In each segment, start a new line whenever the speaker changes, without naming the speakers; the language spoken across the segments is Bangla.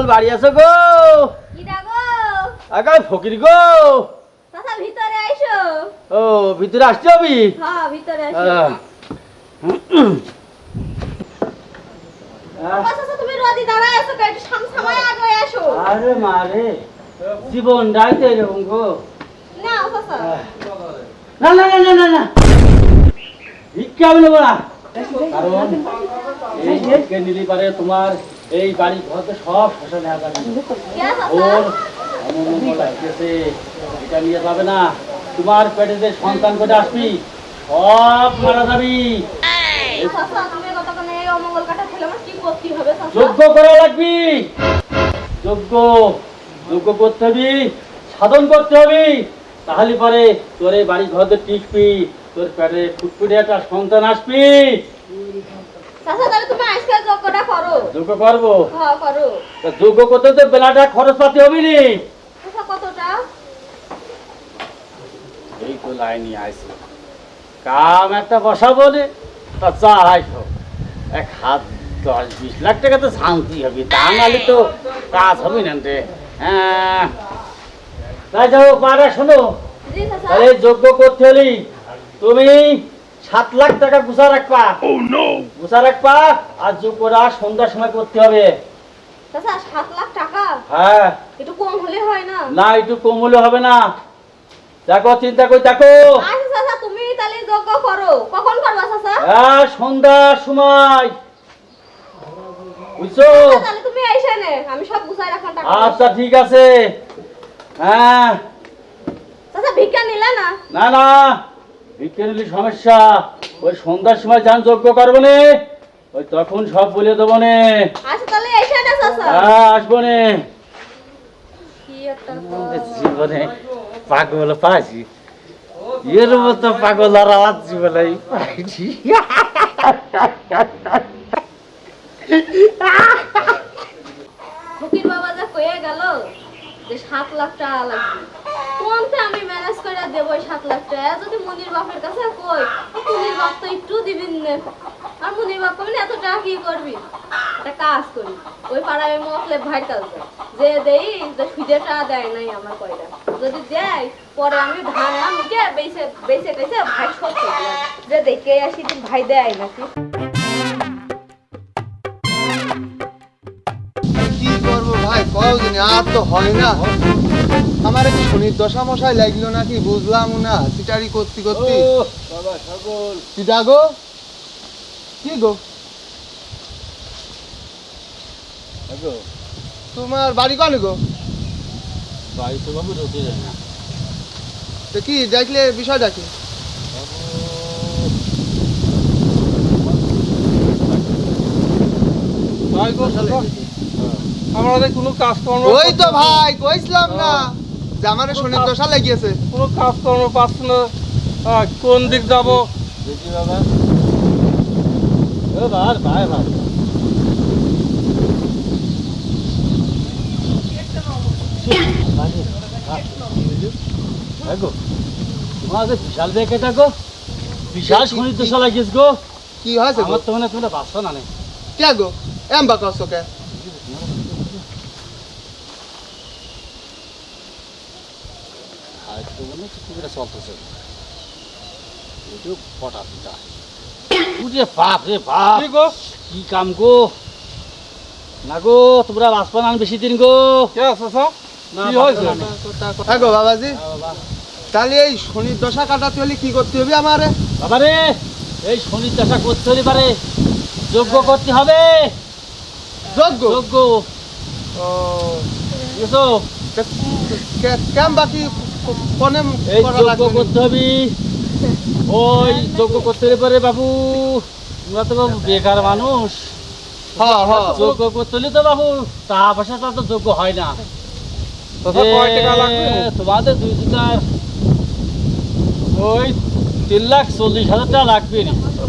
সকাল বাড়ি আছো গো? আগে ফকির গো।
ভিতরে আইসো।
ও ভিতরে আসতে হবি?
হ্যাঁ ভিতরে আসো। তুমি রোদি দাঁড়ায় আছো কেন? সামসামায় আগে আসো।
আরে মারে জীবন রাইতে এরকম গো।
না চাচা।
না না না না না ভিক্ষা আমি নেবো না, কারণ এই ভিক্ষা নিলি পারে তোমার এই বাড়ি ঘরতে সব শোষণ নেওয়া যাবে। এটা নিয়ে যাবে না, তোমার পেটে যে সন্তান করে আসবি সব মারা যাবি। যোগ্য করা লাগবি, যোগ্য যোগ্য করতে হবি, সাধন করতে হবি, তাহলে পরে তোর এই বাড়ি ঘরতে টিকবি, তোর পেটে ফুটফুটে একটা সন্তান আসবি। যোগ্য করবো, যোগ্য করতে তো বেলাটা খরচ পাতি হবি নি। এই তো লাইনি আইসি কাম একটা বসাবো রে, তা চাই এক হাত 10-20 লাখ টাকা তো শান্তি হবে, তা নাহলে তো কাজ হবে না রে। হ্যাঁ তাই যাও পাড়া শোনো, তাহলে যোগ্য করতে হলি তুমি 7 লাখ টাকা গুছা রাখবা, গুছা রাখবা, আর যোগ্যটা সন্ধ্যার সময় করতে হবে।
7 লাখ টাকা?
হ্যাঁ
একটু কম হলে হয় না?
না একটু কম হলে হবে না, দেখো চিন্তা করে দেখো।
আচ্ছা চাচা তুমি তাহলে যোগ্য করো, কখন করবা চাচা?
হ্যাঁ সন্ধ্যার সময়, বুঝছো?
তাহলে তুমি আইসা নে, আমি সব গুছাই রাখলাম টাকা।
আচ্ছা ঠিক আছে। হ্যাঁ
চাচা ভিক্ষা নিলা না?
না না ভিক্ষা নিলে সমস্যা, ওই সন্ধ্যার সময় যান যোগ্য করবো নে, ওই তখন সব বলে দেবো নে।
আচ্ছা তাহলে আইসা না চাচা।
হ্যাঁ আসবো নে।
কি একটা
জীবনে পাগল পাইছি, এর মতো পাগল আর আমার জীবনে পাইছি।
ফকির বাবা যা কয়ে গেল যে 7 লাখ টাকা লাগবে, কোনটা আমি ম্যানেজ করে দেব? 7 লাখ টাকা যদি মুনির বাপের কাছে কই, মুনির বাপ তো একটু দিবেন না, আর মুনির বাপ কবে এত টাকা কি করবি? একটা কাজ করি, ওই পাড়ায় মকলে ভাইয়ের কাছে যে দেই, যে সুদের টাকা দেয় নাই আমার কয়টা, যদি দেয় পরে আমি ধান আনকে বেচে বেচে বেচে ভাই শোধ করলাম, যে দেখে আসি যে ভাই দেয় নাকি।
কি করবো ভাই কও দিনে আর তো হয় না, আমার একটু শনির দশা মশাই লাগলো নাকি বুঝলাম না, সিটারি করতে করতে।
বাবা সকল
সিটা গো, কি গো তোমার বাড়ি কনে গো?
বাড়ি তো বাবু ঢুকে যায় না।
তো কি দেখলে বিষয়টা কি?
আমাদের কোনো কাজকর্ম,
ওই তো ভাই কইছিলাম না যে আমার শনির দশা লাগিয়েছে।
কোনো কাজকর্ম পাচ্ছি না, কোন দিক যাব?
দেখি বাবা, ও ভাই ভাই ভাই দেখো তোমার যে বিশাল দেখে দেখো, বিশাল শনির দশা লাগিয়েছ গো।
কি হয়েছে গো?
আমার তো মানে তোমরা বাঁচছো না নে।
কে গো এম বা কষ্ট কে?
তো মনে হচ্ছে খুব একটা চলতেছে, একটু ফটা ফিটা উঠে বাপ রে বাপ,
কি গো?
কি কাম গো, না গো তোমরা বাঁচবা না বেশি দিন গো।
কে আছে সব?
না,
কি হয়েছে?
বাঁচবা না।
হ্যাঁ গো বাবাজি,
হ্যাঁ বাবা।
তাহলে এই শনির দশা কাটাতে হলে কি করতে হবে আমারে?
বাবা রে এই শনির দশা করতে হলে পারে যজ্ঞ করতে হবে,
যোগ্য
যজ্ঞ
ও
বুঝছো?
কেম বাকি কোনে
এই
করা
যজ্ঞ
লাগবে?
করতে হবে, ওই যজ্ঞ করতে হলে পারে বাবু, তোমরা তো বাবু বেকার মানুষ,
হ্যাঁ হ্যাঁ
যজ্ঞ করতে হলে তো বাবু টাকা পয়সা তো যোগ্য হয় না।
দাদা কয় টাকা লাগবে?
তোমাদের 2 জনের ওই 3,40,000 টাকা লাগবে।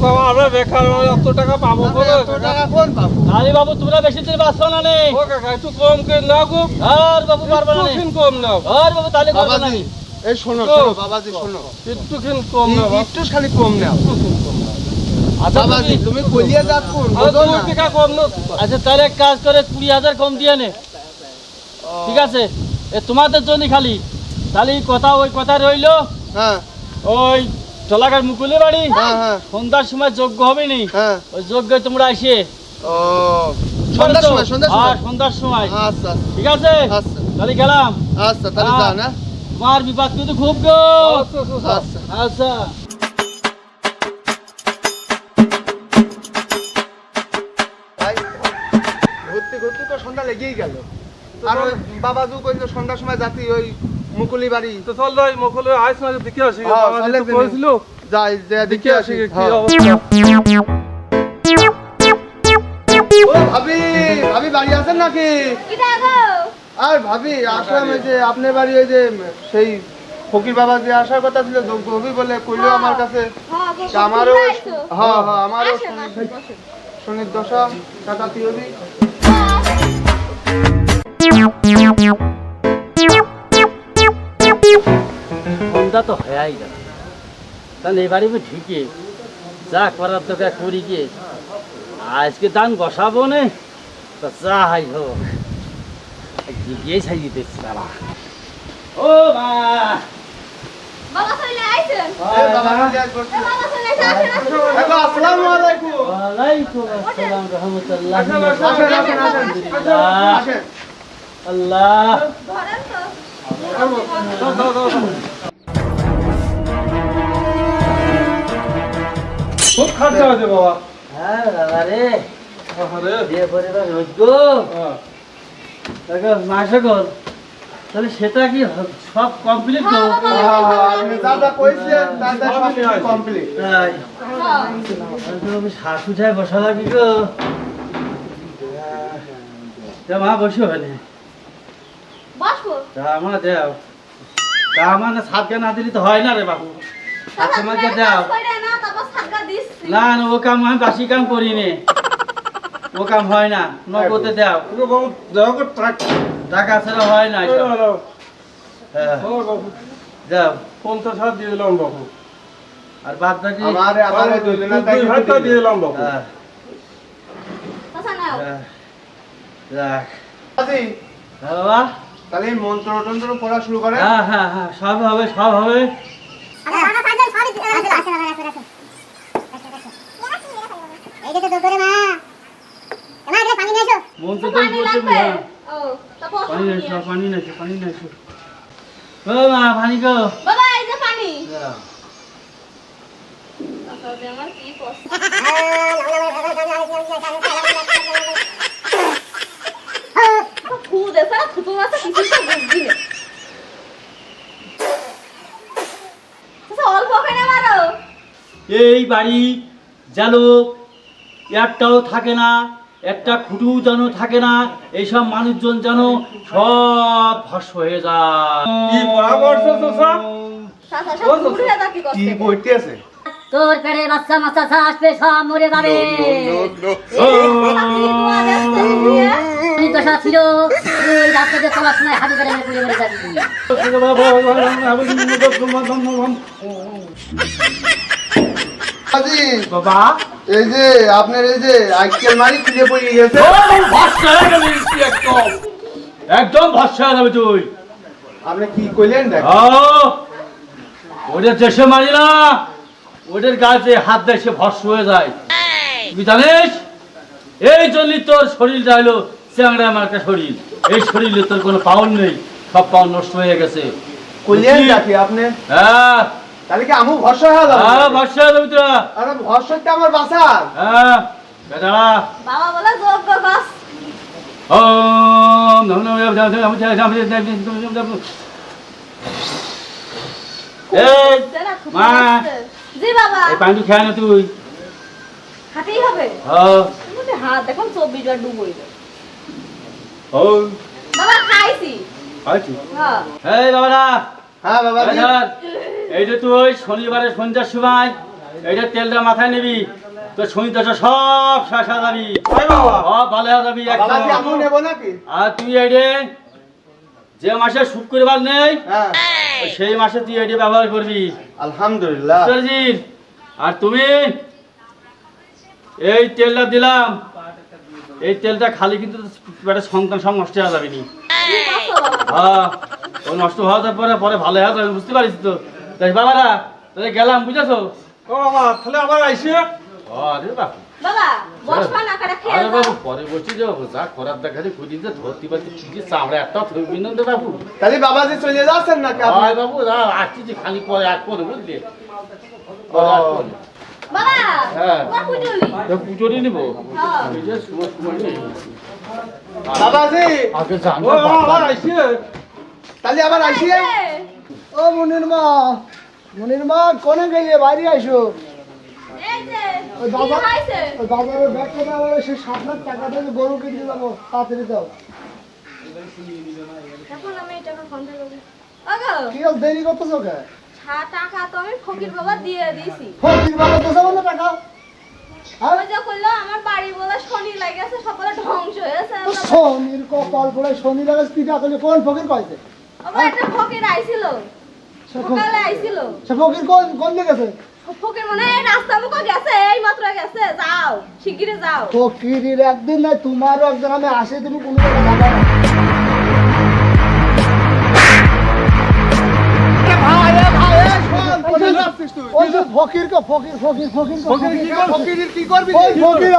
বাবা আমরা বেকার, এত টাকা পাবো বলে?
এত টাকা কোন পাবো?
আরে বাবু তোমরা বেশি দিন বাঁচছো না নে।
ও কাকা একটু কম করে নাও গো,
আর বাবু পারবে না নে।
একটুখানি কম নাও।
আর বাবু তাহলে করবে না
বাবাজি
নে।
এই শোনো শোনো বাবাজি শোনো,
একটুখানি কম নাও,
একটু খালি কম নাও
একটুখানি কম নাও।
আচ্ছা
বাবাজি, তুমি কলিয়ে যাচ্ছ
আরে
বুঝো
2
না?
টাকা কম নাও।
আচ্ছা তাহলে এক কাজ করে 20,000 কম দিয়ে নে। ঠিক আছে এ তোমাদের জন্য খালি তাহলে কথা ওই কথা রইলো
হ্যাঁ
ওই টলাকার মুকুলের বাড়ি
হ্যাঁ হ্যাঁ
সন্ধ্যার সময় যজ্ঞ হবে নি
হ্যাঁ
ওই যজ্ঞে তোমরা আসে
ও সন্ধ্যার সময় সন্ধ্যার সময়
সন্ধ্যার সময়
আচ্ছা
ঠিক আছে
আচ্ছা
তাহলে গেলাম
আচ্ছা তাহলে
হ্যাঁ।
যান হ্যাঁ
তোমার বিপদ কিন্তু খুব গো
আচ্ছা
আচ্ছা
ভাই ঘুরতে ঘুরতে তো সন্ধ্যা লেগেই গেল আর ওই বাবাজু কইলো সন্ধ্যার সময় যাতি ওই মুকুলি বাড়ি
তো চল ভাই মকলে আইস না দেখে আসি
হ্যাঁ,
আমার
চলে
তো
দিনে।
কইছিল
যাই যে দেখে
দেখে
আসি
আসি কি
হ্যাঁ।
অবস্থা
ও ভাবি ভাবি বাড়ি আছেন নাকি
কিটা গো
আর ভাবি আসলাম এই যে আপনার বাড়ি ওই যে সেই ফকির বাবা যে আসার কথা ছিল যোগ্য হবি বলে কইলো আমার কাছে
হ্যাঁ গো
তা আমারও
আইছো।
হ্যাঁ হ্যাঁ আমারও
আসেন, আসেন, বসেন।
শনির দশা কাটাতি হবি
সন্ধ্যা তো হয়াই গেল তাহলে এবারে আমি ঠিকই যা করার তোকে করি গিয়ে আজকে দান বসাবো নে তো যা হাই হোক গিয়ে ছাই দিতেছি বাবা ও মা
বাবা চলে আইছেন
এই বাবা কাছে করছি
বাবা চলে আইছে আসেন আসেন
হ্যালো আসসালামু আলাইকুম
ওয়ালাইকুম আসসালাম রহমতুল্লাহ
আসেন আসেন আসেন আসেন
আল্লাহ
ধরেন তো
খুব খরচা আছে বাবা
হ্যাঁ বাবা রে
আরে
বিয়ে পরিবার রোজ
হ্যাঁ
দেখো মাসে কর তাহলে সেটা কি সব কমপ্লিট তো
আপনি যা যা কইছেন তা তা সব কিছু কমপ্লিট
তাই
হ্যাঁ
আমি শাশু ছায় বসা লাগি গো তা মা বসে ওখানে
বসবো
তা আমার দেও তা আমার না সাতকে না দিলে তো হয় না রে বাবু সাতকে মাকে দাও
কইরা না তারপর সাতটা দিচ্ছি
না না ও কাম আমি বাসি কাম করিনি ও কাম হয় না নগদে দাও
তুমি বাবু যাও কো ট্রাক
টাকা ছাড়া হয় না এসব। হ্যাঁ,
ও বাবু
যাও
50 হাত দিয়ে দিলাম বাবু
আর বাদ বাকি
আমারে দুজনের তাই
2 হাত দিয়ে দিলাম বাবু
হ্যাঁ,
আচ্ছা নাও
হ্যাঁ, যাক
আজি
হ্যাঁ বাবা
তাহলে এই মন্ত্র টন্ত্র পড়া শুরু করেন
হ্যাঁ হ্যাঁ হ্যাঁ সব হবে সব হবে মন তো তুই
পানি
বলতে
লাগবে
হ্যাঁ
ও তারপর
পানি নাইছো পানি নাইছো ও মা পানি গো
বাবা এই যে পানি
যাও।
তারপরে আমার কি কষ্ট ফু দেছে না ফুটু আছে কিছু তো বুঝবি না আচ্ছা অল্প করে মারো
এই বাড়ি যেন একটাও থাকে না একটা খুঁটু যেন থাকে না এইসব মানুষজন যেন সব ভস্ম হয়ে যায়
কি পরামর্শ তোসা
চাচা সব ঘুরে যা কি
কি
কষ্ট
বইতে আছে
তোর পেটে বাচ্চা মাচ্চা আসবে সব মরে যাবে দশা ছিল তুই রাস্তাতে চলার সময় হাঁটু পেটে পুড়ে মরে যাবি
আজি
বাবা
এই যে আপনার এই যে আইকেল মারি খুঁজে পড়ে গেছে
ভস্ম হয়ে গেলি তুই একদম একদম ভস্ম হয়ে যাবে তুই
আপনি কি কইলেন দেখ
ওদের দেশে মারি না ওদের গাছে হাত দেয় সে ভস্ম হয়ে যায় তুই জানিস এই জন্যই তোর শরীরটা হলো চ্যাংড়া আমার একটা শরীর এই শরীরে তোর কোনো পাওয়ার নেই সব পাওয়ার নষ্ট হয়ে গেছে
কইলেন দেখি আপনি
হ্যাঁ
তাহলে কি আমু ভরসা হয়ে যাবে
হ্যাঁ ভস্ম হয়ে যাবে তোরা
আরে ভরসাতে আমার বাঁচার
হ্যাঁ বেটা
বাবা বলে যোগ্য গাছ
ওম নমো নমো এই মা।
জি বাবা
এই পানি খেয়ে না তুই
হাতেই হবে
হ্যাঁ
তুমি হাত দেখুন 24 বার ডুবই
ও
বাবা খাইছি
আচ্ছা
হ্যাঁ
এই বাবারা
হ্যাঁ বাবা জি।
এইটা তুই শনিবারে সন্ধ্যার সময় এইটা তেলটা মাথায় নিবি তোর শনি দশা সব শেষ হয়ে যাবি সব ভালো হয়ে যাবি
বাবা জি আমু
একদম।
নেব নাকি
আর তুই এইটে যে মাসে শুক্রবার নেই
হ্যাঁ
সেই মাসে তুই এইটা ব্যবহার করবি
আলহামদুলিল্লাহ
সরজিৎ, আর তুমি এই তেলটা দিলাম এই তেলটা খালি কিন্তু একটা সন্তান সব নষ্ট হয়ে যাবে নি
কি কষ্ট
হ্যাঁ ও নষ্ট হওয়ার পরে পরে ভালো হয় আমি বুঝতে পারিস তো তাই বাবারা তাহলে গেলাম বুঝেছো
ও বাবা তাহলে আবার আইসে
আরে বাপু
বাবা বসবা না কাটা খেয়ে
আরে
যাও।
বাবু পরে বলছি যে যা করার দেখালে খুঁজি যে ধরতে পারছি ঠিকই চামড়া একটা থইবি না রে বাবু
তাহলে বাবাজি চলে যাচ্ছেন নাকি আপনি?
হয় বাবু আসছি যে খালি পরে এক করে বুঝলি পরে এক করে।
বাবা
হ্যাঁ।
তোমার পুজোলি
তো পুজোরই নিবো
হ্যাঁ।
এই যে সময় সময় নেই
বাবাজি
আগে
ও
জানবো
বাবা আবার আইসে
তাহলে আবার আসিয়ে ও মনির মা কোনে গেলে বাইরে আইসো
এই যে
ওই
কি
বাবা
হয়েছে
ওই বাজারে ব্যাগ করে আবার সে 7 লাখ টাকা দিয়ে গরু কিনতে যাবো তাড়াতাড়ি দাও
এখন আমি এই টাকা ফোন দেব ওগো
কি আর দেরি করতেছো কে
টাকা তো আমি ফকির বাবা দিয়ে দিয়েছি
ফকির বাবা তো যাবো না টাকা আর
ওই যে কইলো আমার বাড়ি বলে শনি লাগেছে সকালে ধ্বংস হয়েছে
তো শনির কপাল পড়ে শনি লাগাস কি টাকা কোন ফকির কইছে
আমার একটা ফকির আইছিল সকালে আইছিল
সে ফকির কোন গেছে
ফকির মনে হয় এই রাস্তা মুখে গেছে এই মাত্র গেছে যাও শিগগিরই যাও
ফকিরের একদিন না তোমারও একদিন আমি আসে তুমি কোনো জায়গায় যাবে না ওই যে ফকির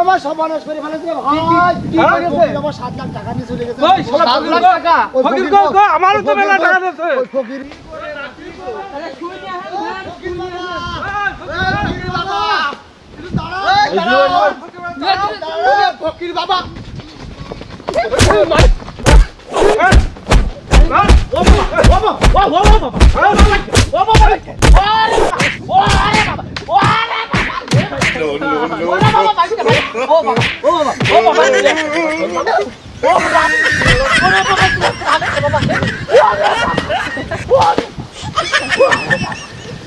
আমার সর্বনাশ করে ফেলেছে ভাই কি করেছে আমার 7 লাখ টাকা দিয়ে চলে গেছে
ওই শালা
7 লাখ টাকা
ফকির কো আমারও তো মেলা টাকা দিয়েছে
ওই ফকির ফকির বাবা